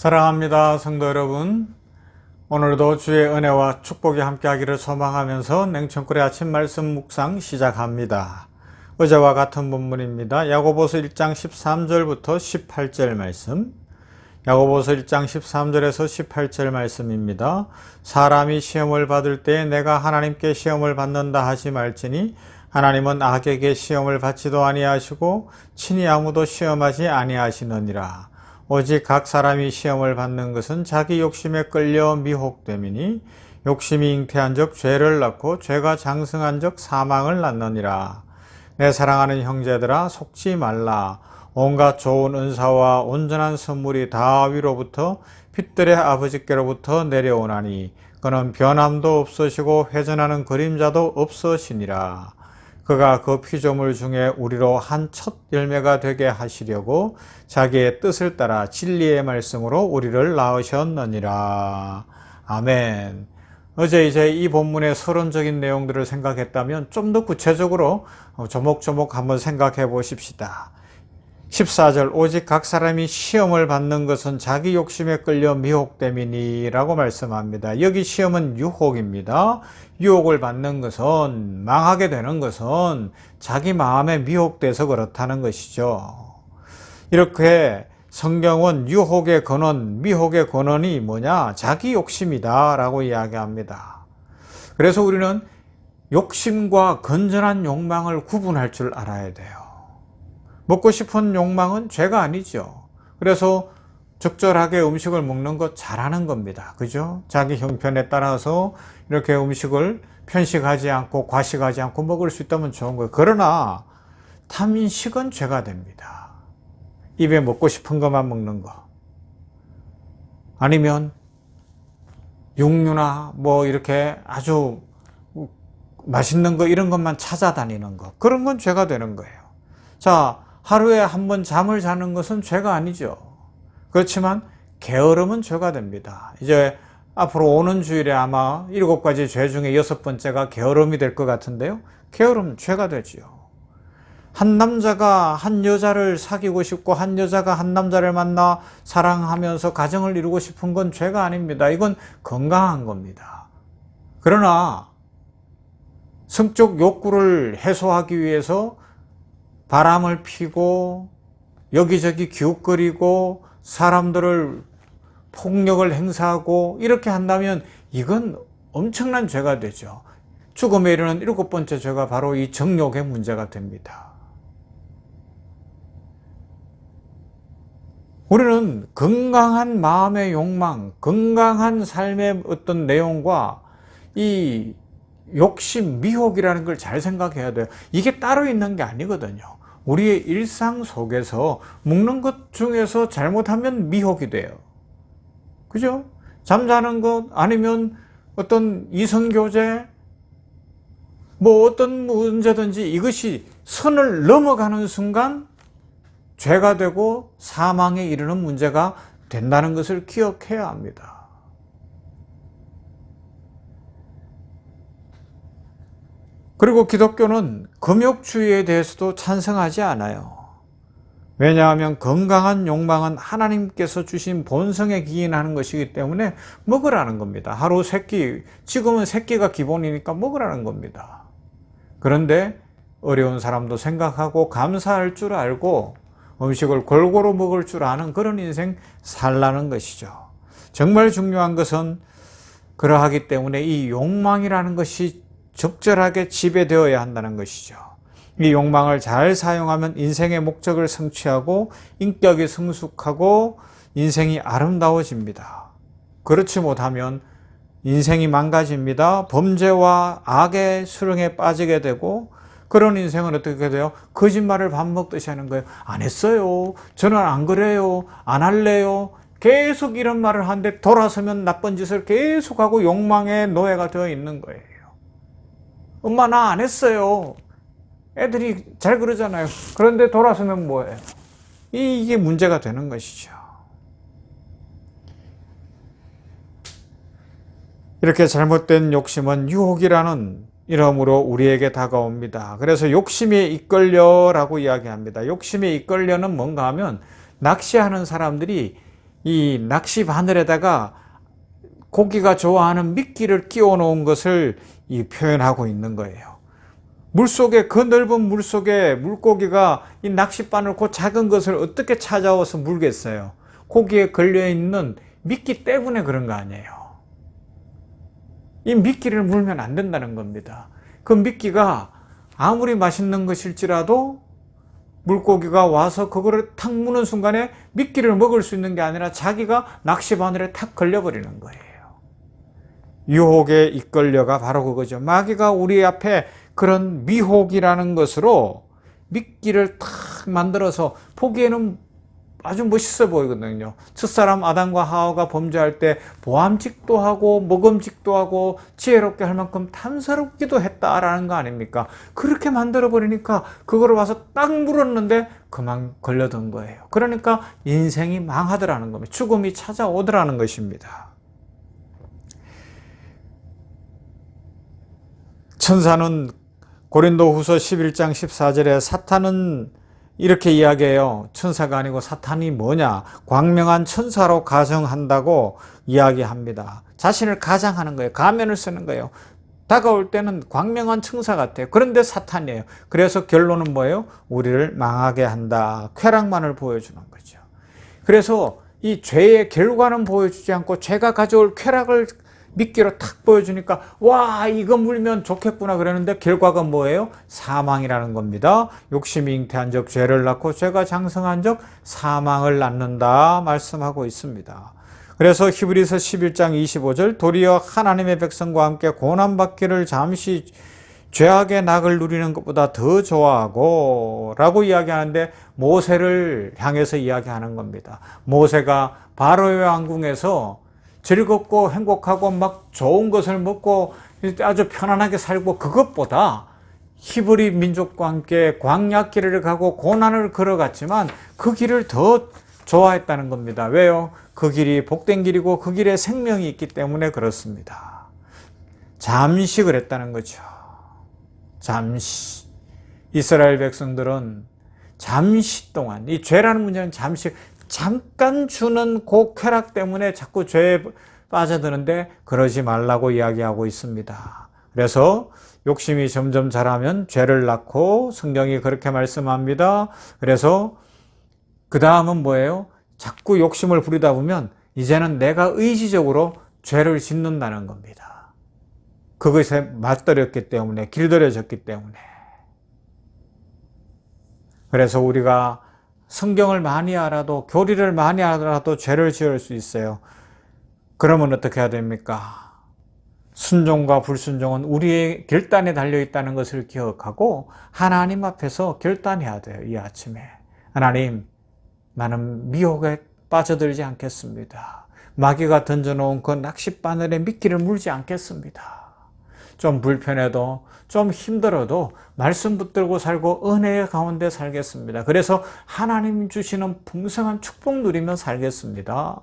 사랑합니다, 성도 여러분. 오늘도 주의 은혜와 축복이 함께하기를 소망하면서 냉천꿀의 아침 말씀 묵상 시작합니다. 어제와 같은 본문입니다. 야고보서 1장 13절부터 18절 말씀. 야고보서 1장 13절에서 18절 말씀입니다. 사람이 시험을 받을 때에 내가 하나님께 시험을 받는다 하지 말지니 하나님은 악에게 시험을 받지도 아니하시고 친히 아무도 시험하지 아니하시느니라. 오직 각 사람이 시험을 받는 것은 자기 욕심에 끌려 미혹됨이니 욕심이 잉태한 적 죄를 낳고 죄가 장성한 적 사망을 낳느니라. 내 사랑하는 형제들아, 속지 말라. 온갖 좋은 은사와 온전한 선물이 다 위로부터 빛들의 아버지께로부터 내려오나니 그는 변함도 없으시고 회전하는 그림자도 없으시니라. 그가 그 피조물 중에 우리로 한 첫 열매가 되게 하시려고 자기의 뜻을 따라 진리의 말씀으로 우리를 낳으셨느니라. 아멘. 어제 이제 이 본문의 서론적인 내용들을 생각했다면 좀 더 구체적으로 조목조목 한번 생각해 보십시다. 14절 오직 각 사람이 시험을 받는 것은 자기 욕심에 끌려 미혹됨이니 라고 말씀합니다. 여기 시험은 유혹입니다. 유혹을 받는 것은, 망하게 되는 것은 자기 마음에 미혹돼서 그렇다는 것이죠. 이렇게 성경은 유혹의 근원, 미혹의 근원이 뭐냐? 자기 욕심이다 라고 이야기합니다. 그래서 우리는 욕심과 건전한 욕망을 구분할 줄 알아야 돼요. 먹고 싶은 욕망은 죄가 아니죠. 그래서 적절하게 음식을 먹는 것 잘하는 겁니다. 그죠? 자기 형편에 따라서 이렇게 음식을 편식하지 않고 과식하지 않고 먹을 수 있다면 좋은 거예요. 그러나 탐식은 죄가 됩니다. 입에 먹고 싶은 것만 먹는 거. 아니면 육류나 뭐 이렇게 아주 맛있는 거 이런 것만 찾아다니는 거. 그런 건 죄가 되는 거예요. 자, 하루에 한 번 잠을 자는 것은 죄가 아니죠. 그렇지만 게으름은 죄가 됩니다. 이제 앞으로 오는 주일에 아마 7가지 죄 중에 6번째가 게으름이 될 것 같은데요. 게으름은 죄가 되지요. 한 남자가 한 여자를 사귀고 싶고 한 여자가 한 남자를 만나 사랑하면서 가정을 이루고 싶은 건 죄가 아닙니다. 이건 건강한 겁니다. 그러나 성적 욕구를 해소하기 위해서 바람을 피고 여기저기 기웃거리고 사람들을 폭력을 행사하고 이렇게 한다면 이건 엄청난 죄가 되죠. 죽음에 이르는 7번째 죄가 바로 이 정욕의 문제가 됩니다. 우리는 건강한 마음의 욕망, 건강한 삶의 어떤 내용과 이 욕심, 미혹이라는 걸 잘 생각해야 돼요. 이게 따로 있는 게 아니거든요. 우리의 일상 속에서 먹는 것 중에서 잘못하면 미혹이 돼요. 그죠? 잠자는 것 아니면 어떤 이성교제 뭐 어떤 문제든지 이것이 선을 넘어가는 순간 죄가 되고 사망에 이르는 문제가 된다는 것을 기억해야 합니다. 그리고 기독교는 금욕주의에 대해서도 찬성하지 않아요. 왜냐하면 건강한 욕망은 하나님께서 주신 본성에 기인하는 것이기 때문에 먹으라는 겁니다. 하루 3끼, 지금은 3끼가 기본이니까 먹으라는 겁니다. 그런데 어려운 사람도 생각하고 감사할 줄 알고 음식을 골고루 먹을 줄 아는 그런 인생 살라는 것이죠. 정말 중요한 것은 그러하기 때문에 이 욕망이라는 것이 적절하게 지배되어야 한다는 것이죠. 이 욕망을 잘 사용하면 인생의 목적을 성취하고 인격이 성숙하고 인생이 아름다워집니다. 그렇지 못하면 인생이 망가집니다. 범죄와 악의 수렁에 빠지게 되고 그런 인생은 어떻게 돼요? 거짓말을 밥 먹듯이 하는 거예요. 안 했어요. 저는 안 그래요. 안 할래요. 계속 이런 말을 하는데 돌아서면 나쁜 짓을 계속하고 욕망의 노예가 되어 있는 거예요. 엄마 나 안 했어요. 애들이 잘 그러잖아요. 그런데 돌아서면 뭐예요? 이게 문제가 되는 것이죠. 이렇게 잘못된 욕심은 유혹이라는 이러므로 우리에게 다가옵니다. 그래서 욕심에 이끌려라고 이야기합니다. 욕심에 이끌려는 뭔가 하면 낚시하는 사람들이 이 낚시 바늘에다가 고기가 좋아하는 미끼를 끼워 놓은 것을 표현하고 있는 거예요. 물속에, 그 넓은 물속에 물고기가 이 낚싯바늘 그 작은 것을 어떻게 찾아와서 물겠어요? 고기에 걸려있는 미끼 때문에 그런 거 아니에요. 이 미끼를 물면 안 된다는 겁니다. 그 미끼가 아무리 맛있는 것일지라도 물고기가 와서 그거를 탁 무는 순간에 미끼를 먹을 수 있는 게 아니라 자기가 낚시바늘에 탁 걸려버리는 거예요. 유혹에 이끌려가 바로 그거죠. 마귀가 우리 앞에 그런 미혹이라는 것으로 미끼를 탁 만들어서 보기에는 아주 멋있어 보이거든요. 첫사람 아담과 하와가 범죄할 때 보암직도 하고 먹음직도 하고 지혜롭게 할 만큼 탐스럽기도 했다라는 거 아닙니까? 그렇게 만들어 버리니까 그거를 와서 딱 물었는데 그만 걸려든 거예요. 그러니까 인생이 망하더라는 겁니다. 죽음이 찾아오더라는 것입니다. 천사는 고린도후서 11장 14절에 사탄은 이렇게 이야기해요. 천사가 아니고 사탄이 뭐냐? 광명한 천사로 가정한다고 이야기합니다. 자신을 가장하는 거예요. 가면을 쓰는 거예요. 다가올 때는 광명한 천사 같아요. 그런데 사탄이에요. 그래서 결론은 뭐예요? 우리를 망하게 한다. 쾌락만을 보여주는 거죠. 그래서 이 죄의 결과는 보여주지 않고 죄가 가져올 쾌락을 미끼로 탁 보여주니까 와, 이거 물면 좋겠구나 그러는데 결과가 뭐예요? 사망이라는 겁니다. 욕심이 잉태한 적 죄를 낳고 죄가 장성한 적 사망을 낳는다 말씀하고 있습니다. 그래서 히브리서 11장 25절 도리어 하나님의 백성과 함께 고난받기를 잠시 죄악의 낙을 누리는 것보다 더 좋아하고 라고 이야기하는데 모세를 향해서 이야기하는 겁니다. 모세가 바로의 왕궁에서 즐겁고 행복하고 막 좋은 것을 먹고 아주 편안하게 살고 그것보다 히브리 민족과 함께 광야길을 가고 고난을 걸어갔지만 그 길을 더 좋아했다는 겁니다. 왜요? 그 길이 복된 길이고 그 길에 생명이 있기 때문에 그렇습니다. 잠시 그랬다는 거죠. 잠시. 이스라엘 백성들은 잠시 동안, 이 죄라는 문제는 잠깐 주는 그 쾌락 때문에 자꾸 죄에 빠져드는데 그러지 말라고 이야기하고 있습니다. 그래서 욕심이 점점 자라면 죄를 낳고 성경이 그렇게 말씀합니다. 그래서 그 다음은 뭐예요? 자꾸 욕심을 부리다 보면 이제는 내가 의지적으로 죄를 짓는다는 겁니다. 그것에 맞들였기 때문에, 길들여졌기 때문에. 그래서 우리가 성경을 많이 알아도, 교리를 많이 알아도 죄를 지을 수 있어요. 그러면 어떻게 해야 됩니까? 순종과 불순종은 우리의 결단에 달려있다는 것을 기억하고 하나님 앞에서 결단해야 돼요. 이 아침에. 하나님, 나는 미혹에 빠져들지 않겠습니다. 마귀가 던져놓은 그 낚싯바늘에 미끼를 물지 않겠습니다. 좀 불편해도 좀 힘들어도 말씀 붙들고 살고 은혜의 가운데 살겠습니다. 그래서 하나님 주시는 풍성한 축복 누리며 살겠습니다.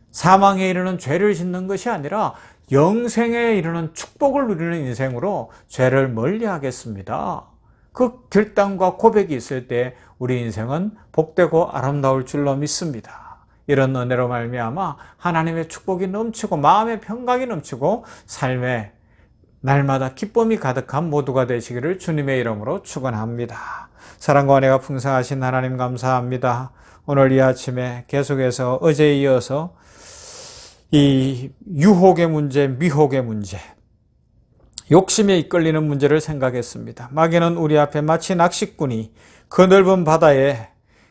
사망에 이르는 죄를 짓는 것이 아니라 영생에 이르는 축복을 누리는 인생으로 죄를 멀리하겠습니다. 그 결단과 고백이 있을 때 우리 인생은 복되고 아름다울 줄로 믿습니다. 이런 은혜로 말미암아 하나님의 축복이 넘치고 마음의 평강이 넘치고 삶에 날마다 기쁨이 가득한 모두가 되시기를 주님의 이름으로 축원합니다. 사랑과 은혜가 풍성하신 하나님 감사합니다. 오늘 이 아침에 계속해서 어제에 이어서 이 유혹의 문제, 미혹의 문제, 욕심에 이끌리는 문제를 생각했습니다. 마귀는 우리 앞에 마치 낚시꾼이 그 넓은 바다에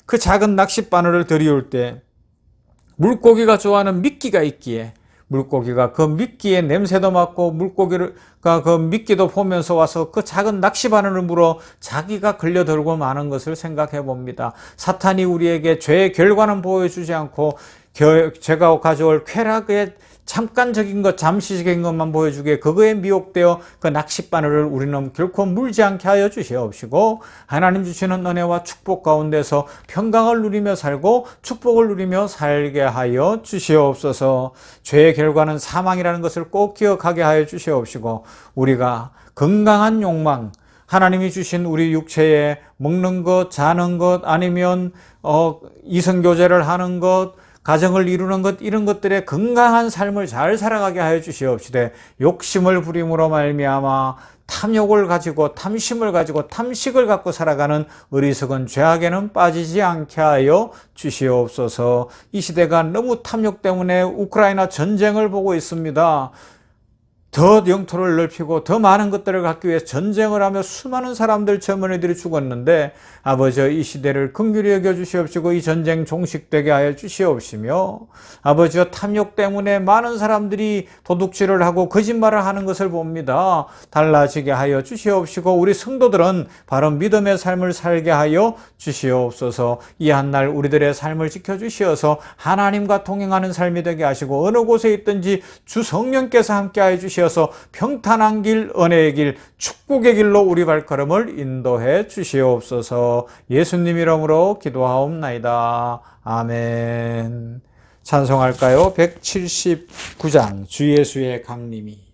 그 작은 낚싯바늘을 들이올 때 물고기가 좋아하는 미끼가 있기에 물고기가 그 미끼의 냄새도 맡고 물고기가 그 미끼도 보면서 와서 그 작은 낚시바늘을 물어 자기가 걸려들고 마는 것을 생각해 봅니다. 사탄이 우리에게 죄의 결과는 보여주지 않고 죄가 가져올 쾌락의 잠깐적인 것, 잠시적인 것만 보여주기에 그거에 미혹되어 그 낚싯바늘을 우리는 결코 물지 않게 하여 주시옵시고 하나님 주시는 은혜와 축복 가운데서 평강을 누리며 살고 축복을 누리며 살게 하여 주시옵소서. 죄의 결과는 사망이라는 것을 꼭 기억하게 하여 주시옵시고 우리가 건강한 욕망, 하나님이 주신 우리 육체에 먹는 것, 자는 것, 아니면 이성교제를 하는 것, 가정을 이루는 것 이런 것들의 건강한 삶을 잘 살아가게 하여 주시옵시되 욕심을 부림으로 말미암아 탐욕을 가지고 탐심을 가지고 탐식을 갖고 살아가는 어리석은 죄악에는 빠지지 않게 하여 주시옵소서. 이 시대가 너무 탐욕 때문에 우크라이나 전쟁을 보고 있습니다. 더 영토를 넓히고 더 많은 것들을 갖기 위해 전쟁을 하며 수많은 사람들 젊은이들이 죽었는데 아버지 이 시대를 긍휼히 여겨 주시옵시고 이 전쟁 종식되게 하여 주시옵시며 아버지여 탐욕 때문에 많은 사람들이 도둑질을 하고 거짓말을 하는 것을 봅니다. 달라지게 하여 주시옵시고 우리 성도들은 바로 믿음의 삶을 살게 하여 주시옵소서. 이 한날 우리들의 삶을 지켜주시어서 하나님과 동행하는 삶이 되게 하시고 어느 곳에 있든지 주 성령께서 함께하여 주시옵소서. 평탄한 길, 은혜의 길, 축복의 길로 우리 발걸음을 인도해 주시옵소서. 예수님 이름으로 기도하옵나이다. 아멘. 찬송할까요? 179장 주 예수의 강림이.